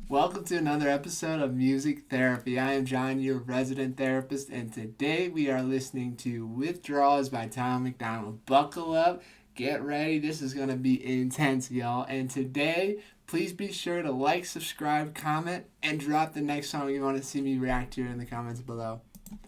Welcome to another episode of Music Therapy. I am John, your resident therapist, and today we are listening to Withdrawals by MACDONALD. Buckle up, get ready, this is going to be intense, y'all. And today, please be sure to like, subscribe, comment, and drop the next song you want to see me react to in the comments below.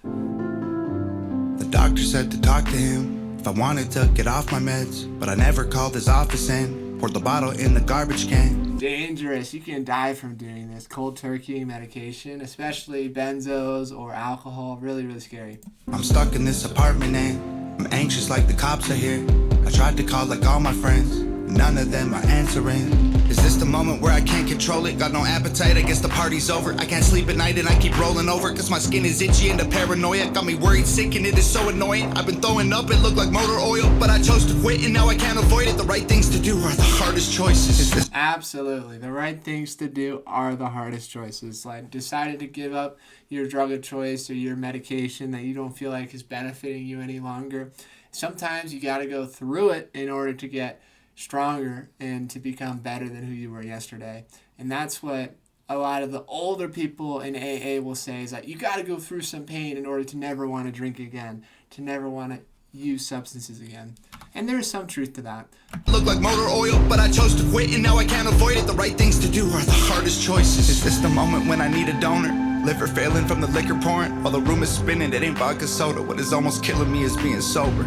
The doctor said to talk to him if I wanted to get off my meds, but I never called his office and poured the bottle in the garbage can. Dangerous. You can die from doing this. Cold turkey medication, especially benzos or alcohol, really scary. I'm stuck in this apartment and I'm anxious like the cops are here. I tried to call like all my friends, none of them are answering. Is this the moment where I can't control it? Got no appetite, I guess the party's over. I can't sleep at night and I keep rolling over, cause my skin is itchy and the paranoia got me worried, sick, and it is so annoying. I've been throwing up, it looked like motor oil, but I chose to quit and now I can't avoid it. The right things to do are the hardest choices. Is this Absolutely. The right things to do are the hardest choices. Like, decided to give up your drug of choice or your medication that you don't feel like is benefiting you any longer. Sometimes you got to go through it in order to get stronger and to become better than who you were yesterday. And that's what a lot of the older people in AA will say, is that you got to go through some pain in order to never want to drink again, to never want to use substances again. And there is some truth to that. look like motor oil, but I chose to quit and now I can't avoid it. The right things to do are the hardest choices. Is this the moment when I need a donor? Liver failing from the liquor pouring, while the room is spinning, it ain't vodka soda. What is almost killing me is being sober.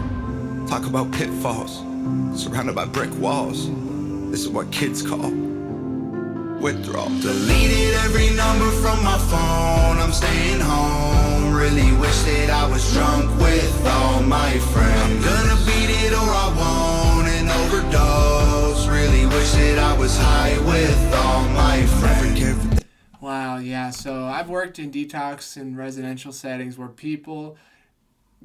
Talk about pitfalls, surrounded by brick walls. This is what kids call withdrawal. Deleted every number from my phone, I'm staying home. Really wish that I was drunk with all my friends. I'm gonna beat it or I won't and overdose. Really wish that I was high with all my friends. Wow, yeah. So I've worked in detox and residential settings where people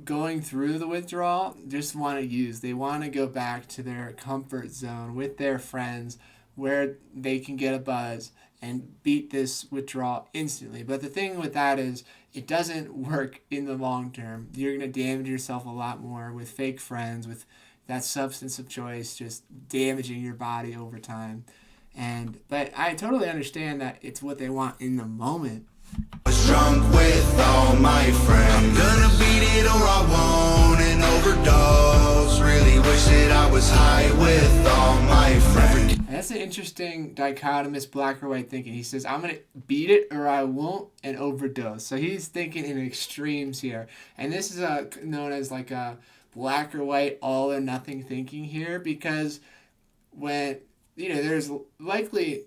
going through the withdrawal just want to use. They want to go back to their comfort zone with their friends where they can get a buzz and beat this withdrawal instantly. But the thing with that is it doesn't work in the long term. You're going to damage yourself a lot more with fake friends, with that substance of choice, just damaging your body over time. But I totally understand that it's what they want in the moment. Was drunk with all my friends. I'm gonna beat it or I won't and overdose. Really wish that I was high with all my friends. That's an interesting dichotomous black or white thinking. He says, I'm going to beat it or I won't and overdose. So he's thinking in extremes here. And this is known as like a black or white, all or nothing thinking here, because when, there's likely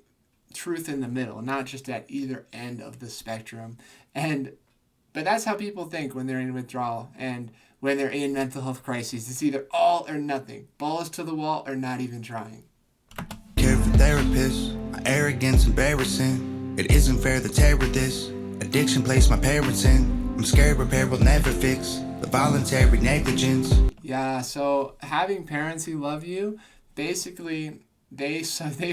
truth in the middle, not just at either end of the spectrum. But that's how people think when they're in withdrawal and when they're in mental health crises. It's either all or nothing, balls to the wall or not even trying. Care for therapists, my arrogance embarrassing. It isn't fair to tear with this. Addiction placed my parents in. I'm scared repair will never fix the voluntary negligence. Yeah, so having parents who love you, basically they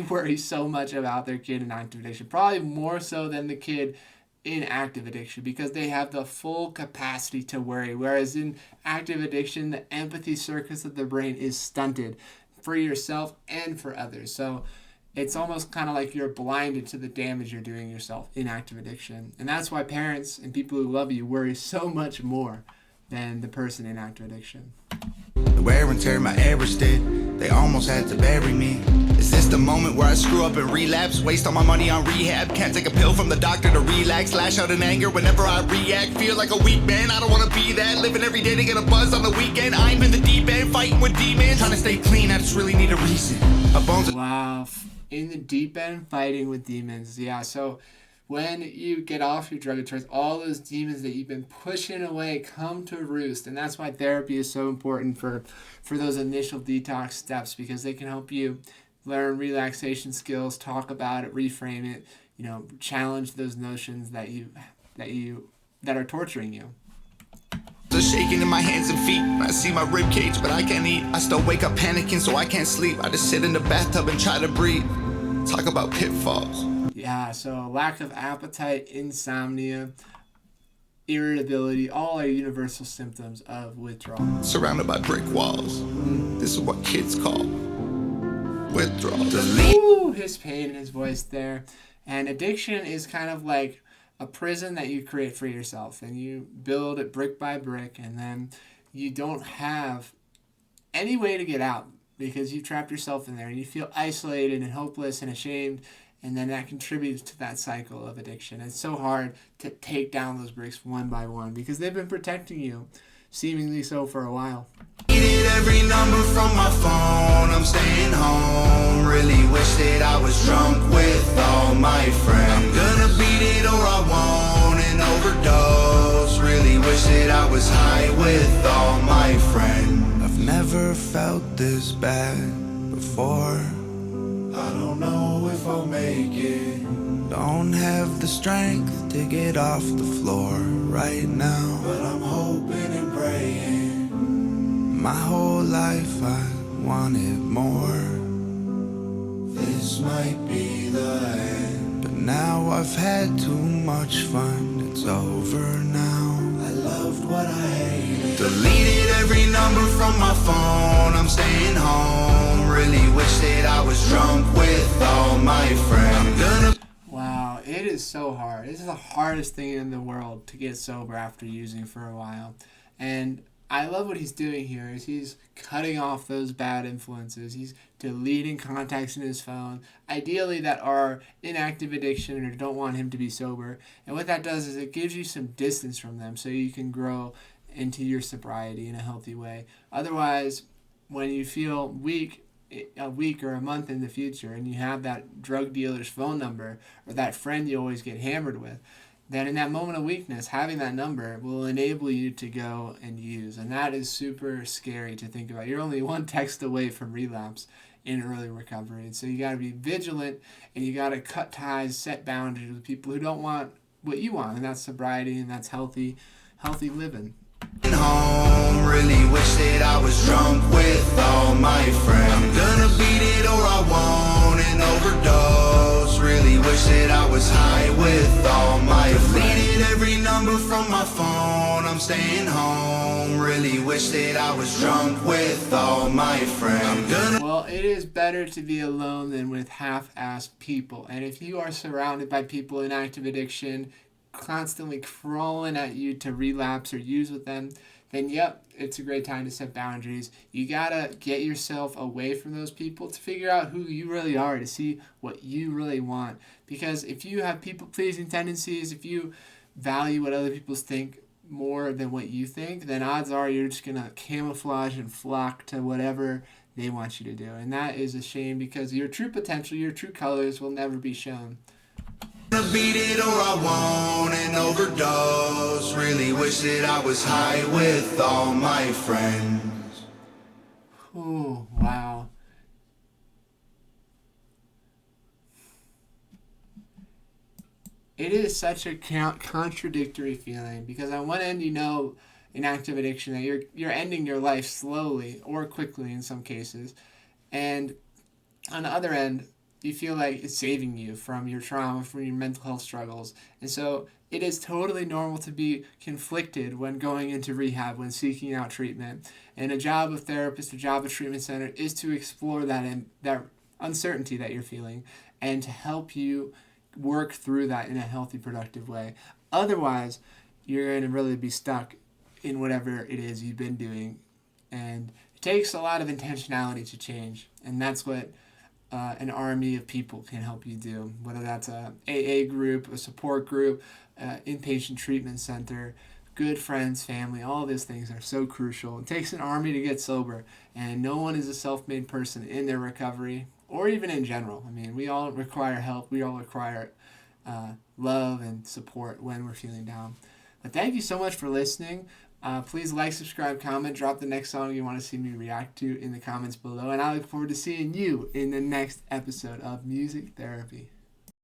worry so much about their kid in active addiction, probably more so than the kid in active addiction, because they have the full capacity to worry. Whereas in active addiction, the empathy circuits of the brain is stunted for yourself and for others. So it's almost kind of like you're blinded to the damage you're doing yourself in active addiction. And that's why parents and people who love you worry so much more than the person in active addiction. The wear and tear my errors did, they almost had to bury me. Is this the moment where I screw up and relapse? Waste all my money on rehab, can't take a pill from the doctor to relax. Lash out in anger whenever I react, feel like a weak man, I don't want to be that. Living every day to get a buzz on the weekend. I'm in the deep end, fighting with demons. Trying to stay clean, I just really need a reason. My bones are Wow, in the deep end, fighting with demons. Yeah, so when you get off your drug of choice, all those demons that you've been pushing away come to roost. And that's why therapy is so important for those initial detox steps, because they can help you learn relaxation skills, talk about it, reframe it, challenge those notions that are torturing you. the shaking in my hands and feet. I see my rib cage, but I can't eat. I still wake up panicking, so I can't sleep. I just sit in the bathtub and try to breathe. Talk about pitfalls. Yeah, so lack of appetite, insomnia, irritability, all are universal symptoms of withdrawal. Surrounded by brick walls. This is what kids call withdrawal. Ooh, his pain in his voice there. And addiction is kind of like a prison that you create for yourself, and you build it brick by brick, and then you don't have any way to get out because you trapped yourself in there, and you feel isolated and hopeless and ashamed, and then that contributes to that cycle of addiction. It's so hard to take down those bricks one by one because they've been protecting you, seemingly so, for a while. Needed every number from my phone, I'm staying home. Really wish that I was drunk with all my friends. I'm gonna beat it or I won't and overdose. Really wish that I was high with all my friends. I've never felt this bad before. I don't know if I'll make it. Don't have the strength to get off the floor right now, but I'm hoping and praying. My whole life I wanted more. This might be the end, but now I've had too much fun. It's over now. I loved what I hated. Deleted every number from my phone, I'm staying home. Really wish that I was drunk with all my friends. Wow, it is so hard. This is the hardest thing in the world, to get sober after using for a while. And I love what he's doing here is he's cutting off those bad influences. He's deleting contacts in his phone, ideally that are in active addiction or don't want him to be sober. And what that does is it gives you some distance from them so you can grow into your sobriety in a healthy way. Otherwise, when you feel weak, a week or a month in the future, and you have that drug dealer's phone number or that friend you always get hammered with, then in that moment of weakness, having that number will enable you to go and use. And that is super scary to think about. You're only one text away from relapse in early recovery. And so you got to be vigilant, and you got to cut ties, set boundaries with people who don't want what you want, and that's sobriety, and that's healthy living. Home, really wish that I was drunk with all my friends. I'm gonna beat it or I won't and overdose. Really wish that I was high with all my friends. Deleted every number from my phone, I'm staying home. Really wish that I was drunk with all my friends. Well, it is better to be alone than with half-assed people. And if you are surrounded by people in active addiction, constantly crawling at you to relapse or use with them, then yep, it's a great time to set boundaries. You gotta get yourself away from those people to figure out who you really are, to see what you really want. Because if you have people-pleasing tendencies, if you value what other people think more than what you think, then odds are you're just gonna camouflage and flock to whatever they want you to do. And that is a shame because your true potential, your true colors will never be shown. Beat it or I won't and overdose. Really wish that I was high with all my friends. Oh, wow. It is such a contradictory feeling because on one end, you know, in active addiction that you're ending your life slowly or quickly in some cases, and on the other end, you feel like it's saving you from your trauma, from your mental health struggles. And so it is totally normal to be conflicted when going into rehab, when seeking out treatment. And a job of therapist, a job of treatment center is to explore that uncertainty that you're feeling and to help you work through that in a healthy, productive way. Otherwise, you're going to really be stuck in whatever it is you've been doing. And it takes a lot of intentionality to change. And that's what an army of people can help you do, whether that's a AA group, a support group, inpatient treatment center, good friends, family. All these things are so crucial. It takes an army to get sober, and no one is a self-made person in their recovery or even in general. I mean, we all require help. We all require love and support when we're feeling down. But thank you so much for listening. Please like, subscribe, comment, drop the next song you want to see me react to in the comments below. And I look forward to seeing you in the next episode of Music Therapy.